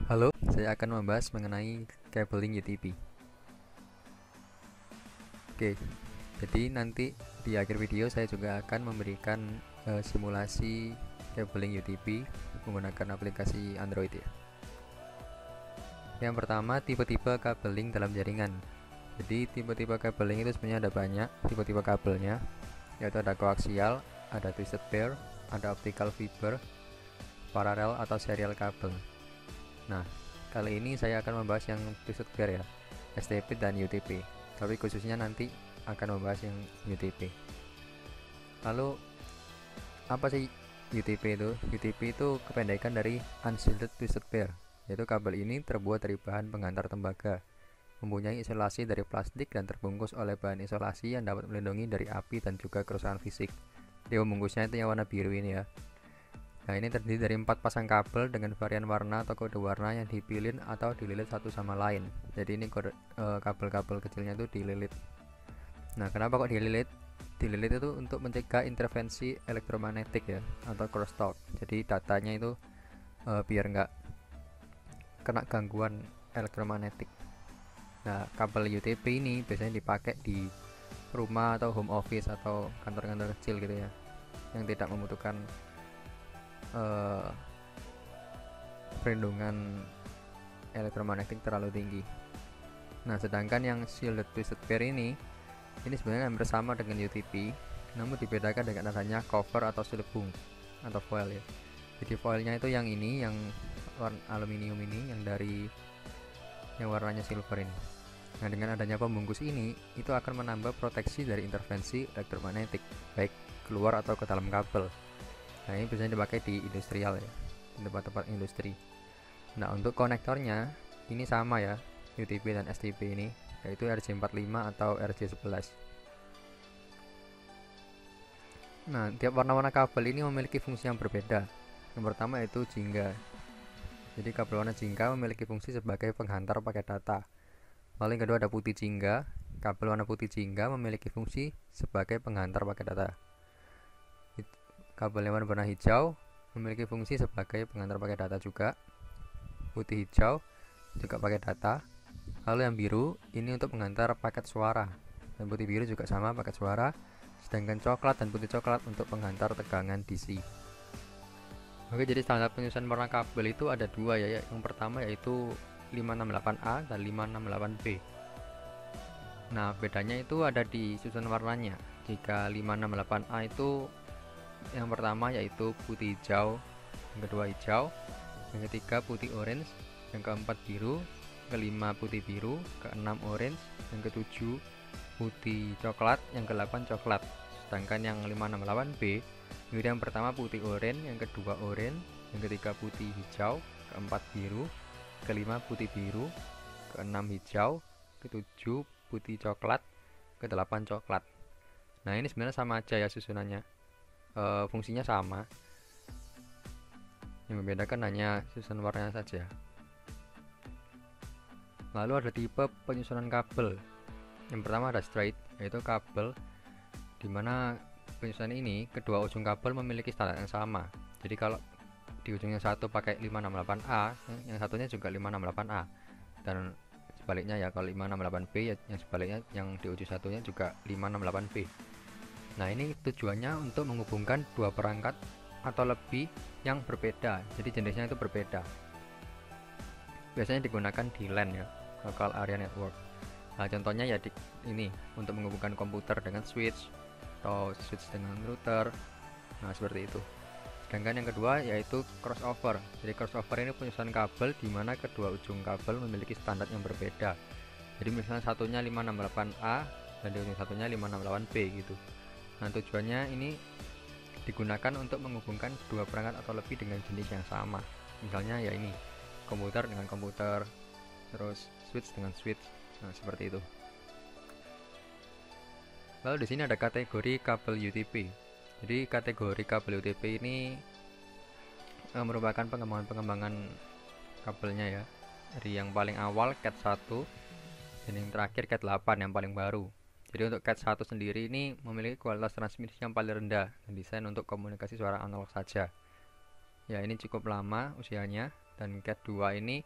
Halo, saya akan membahas mengenai cabling UTP. Oke, jadi nanti di akhir video saya juga akan memberikan simulasi cabling UTP menggunakan aplikasi Android ya. Yang pertama, tipe-tipe kabelling dalam jaringan. Jadi tipe-tipe kabelling itu sebenarnya ada banyak tipe-tipe kabelnya, yaitu ada koaksial, ada twisted pair, ada optical fiber, paralel atau serial kabel. Nah, kali ini saya akan membahas yang twisted pair ya, STP dan UTP. Tapi khususnya nanti akan membahas yang UTP. Lalu apa sih UTP itu? UTP itu kependekan dari Unshielded Twisted Pair, yaitu kabel ini terbuat dari bahan penghantar tembaga, mempunyai isolasi dari plastik dan terbungkus oleh bahan isolasi yang dapat melindungi dari api dan juga kerusakan fisik. Jadi pembungkusnya itu yang warna biru ini ya. Nah, ini terdiri dari 4 pasang kabel dengan varian warna atau kode warna yang dipilin atau dililit satu sama lain. Jadi ini kabel-kabel kecilnya itu dililit. Nah, kenapa kok dililit? Dililit itu untuk mencegah intervensi elektromagnetik ya, atau crosstalk. Jadi datanya itu biar nggak kena gangguan elektromagnetik. Nah, kabel UTP ini biasanya dipakai di rumah atau home office atau kantor-kantor kecil gitu ya, yang tidak membutuhkan perlindungan elektromagnetik terlalu tinggi. Nah, sedangkan yang shielded twisted pair ini sebenarnya hampir sama dengan UTP, namun dibedakan dengan adanya cover atau selubung atau foil ya. Jadi foilnya itu yang ini, yang warna aluminium ini, yang warnanya silver ini. Nah, dengan adanya pembungkus ini, itu akan menambah proteksi dari intervensi elektromagnetik, baik keluar atau ke dalam kabel. Nah, ini biasanya dipakai di industrial ya, di tempat-tempat industri. Nah, untuk konektornya ini sama ya, UTP dan STP ini, yaitu RJ45 atau RJ11. Nah, tiap warna-warna kabel ini memiliki fungsi yang berbeda. Yang pertama yaitu jingga. Jadi kabel warna jingga memiliki fungsi sebagai penghantar paket data. Lalu yang kedua ada putih jingga. Kabel warna putih jingga memiliki fungsi sebagai penghantar paket data. Kabel yang warna hijau memiliki fungsi sebagai penghantar paket data juga. Putih hijau juga paket data. Lalu yang biru ini untuk menghantar paket suara. Dan putih biru juga sama paket suara. Sedangkan coklat dan putih coklat untuk penghantar tegangan DC. Oke, jadi standar penyusunan warna kabel itu ada dua ya. Yang pertama yaitu 568A dan 568B. Nah, bedanya itu ada di susunan warnanya. Jika 568A itu yang pertama yaitu putih hijau, yang kedua hijau, yang ketiga putih orange, yang keempat biru, kelima putih biru, keenam orange, yang ketujuh putih coklat, yang ke-8 coklat. Sedangkan yang 568B itu yang pertama putih oranye, yang kedua oranye, yang ketiga putih hijau, keempat biru, kelima putih biru, keenam hijau, ketujuh putih coklat, ke-8 coklat. Nah, ini sebenarnya sama aja ya susunannya, fungsinya sama, yang membedakan hanya susunan warnanya saja. Lalu ada tipe penyusunan kabel. Yang pertama ada straight, yaitu kabel dimana penyusunan ini kedua ujung kabel memiliki standar yang sama. Jadi kalau di ujungnya satu pakai 568A, yang satunya juga 568A, dan sebaliknya ya, kalau 568B ya yang sebaliknya, yang di ujung satunya juga 568B. Nah, ini tujuannya untuk menghubungkan dua perangkat atau lebih yang berbeda, jadi jenisnya itu berbeda. Biasanya digunakan di LAN ya, Local Area Network. Nah, contohnya ya ini untuk menghubungkan komputer dengan switch atau switch dengan router. Nah, seperti itu. Sedangkan yang kedua yaitu crossover. Jadi crossover ini penyusunan kabel di mana kedua ujung kabel memiliki standar yang berbeda. Jadi misalnya satunya 568A dan di ujung satunya 568B gitu. Nah, tujuannya ini digunakan untuk menghubungkan dua perangkat atau lebih dengan jenis yang sama. Misalnya ya ini, komputer dengan komputer, terus switch dengan switch. Nah, seperti itu. Lalu di sini ada kategori kabel UTP. Jadi kategori kabel UTP ini merupakan pengembangan-pengembangan kabelnya ya. Dari yang paling awal Cat 1 dan yang terakhir Cat 8 yang paling baru. Jadi untuk Cat 1 sendiri ini memiliki kualitas transmisi yang paling rendah dan desain untuk komunikasi suara analog saja. Ya, ini cukup lama usianya, dan Cat 2 ini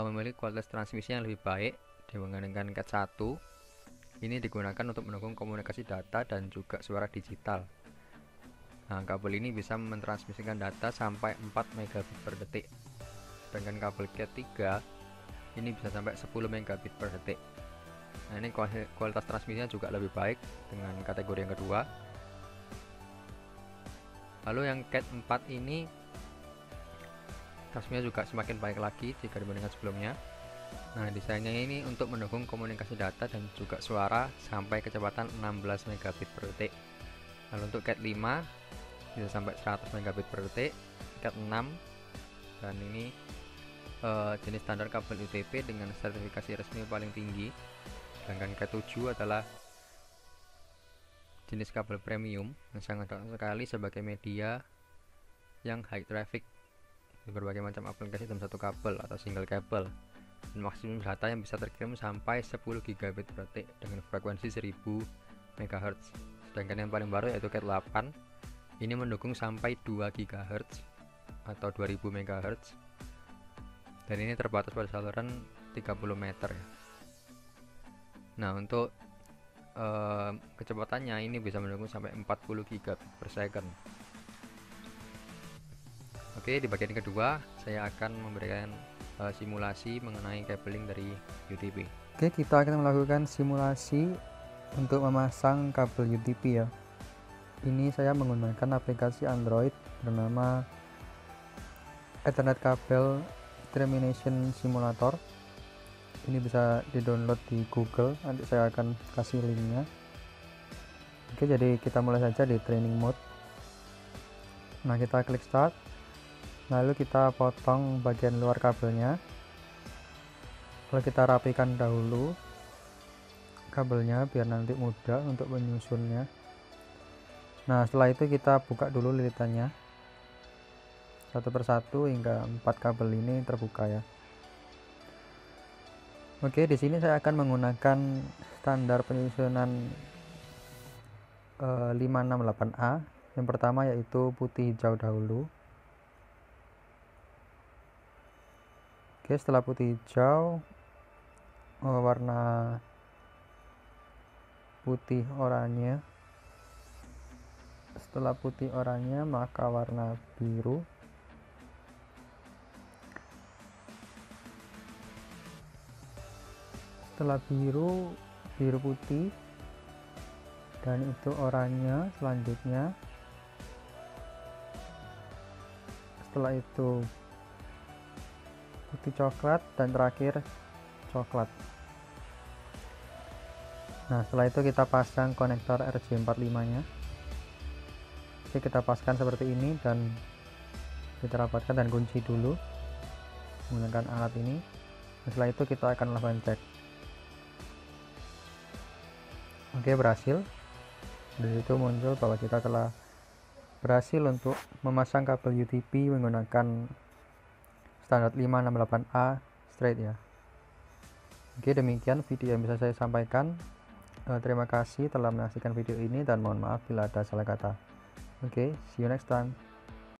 memiliki kualitas transmisi yang lebih baik dibandingkan Cat 1. Ini digunakan untuk mendukung komunikasi data dan juga suara digital. Nah, kabel ini bisa mentransmisikan data sampai 4 megabit per detik. Sedangkan kabel Cat 3 ini bisa sampai 10 megabit per detik. Nah, ini kualitas transmisinya juga lebih baik dengan kategori yang kedua. Lalu yang Cat 4 ini transmisinya juga semakin baik lagi jika dibandingkan sebelumnya. Nah, desainnya ini untuk mendukung komunikasi data dan juga suara sampai kecepatan 16 megabit per detik. Lalu untuk Cat 5 bisa sampai 100 megabit per detik. Cat 6, dan ini jenis standar kabel UTP dengan sertifikasi resmi paling tinggi. Sedangkan Cat 7 adalah jenis kabel premium yang sangat cocok sekali sebagai media yang high traffic berbagai macam aplikasi dalam satu kabel atau single kabel, dan maksimum data yang bisa terkirim sampai 10 gigabit per detik dengan frekuensi 1000 MHz. Sedangkan yang paling baru yaitu Cat 8, ini mendukung sampai 2 GHz atau 2000 MHz, dan ini terbatas pada saluran 30 meter ya. Nah, untuk kecepatannya ini bisa mendukung sampai 40 gigabit per second. Oke, di bagian kedua saya akan memberikan simulasi mengenai cabling dari UTP. Oke, kita akan melakukan simulasi untuk memasang kabel UTP ya. Ini saya menggunakan aplikasi Android bernama Ethernet Cable Termination Simulator. Ini bisa di-download di Google, nanti saya akan kasih linknya. Oke, jadi kita mulai saja di training mode. Nah, kita klik start, lalu kita potong bagian luar kabelnya, lalu kita rapikan dahulu kabelnya biar nanti mudah untuk menyusunnya. Nah, setelah itu kita buka dulu lilitannya satu persatu hingga 4 kabel ini terbuka ya. Oke, di sini saya akan menggunakan standar penyusunan 568A. Yang pertama yaitu putih hijau dahulu. Oke, setelah putih hijau, warna putih oranye. Setelah putih oranye, maka warna biru. Setelah biru, biru putih, dan itu oranye selanjutnya. Setelah itu putih coklat, dan terakhir coklat. Nah, setelah itu kita pasang konektor RJ45 nya. Oke, kita paskan seperti ini dan kita rapatkan dan kunci dulu menggunakan alat ini. Setelah itu kita akan lakukan cek. Oke, berhasil. Dari itu muncul bahwa kita telah berhasil untuk memasang kabel UTP menggunakan standar 568A straight ya. Oke, demikian video yang bisa saya sampaikan. Terima kasih telah menyaksikan video ini dan mohon maaf bila ada salah kata. Oke, see you next time.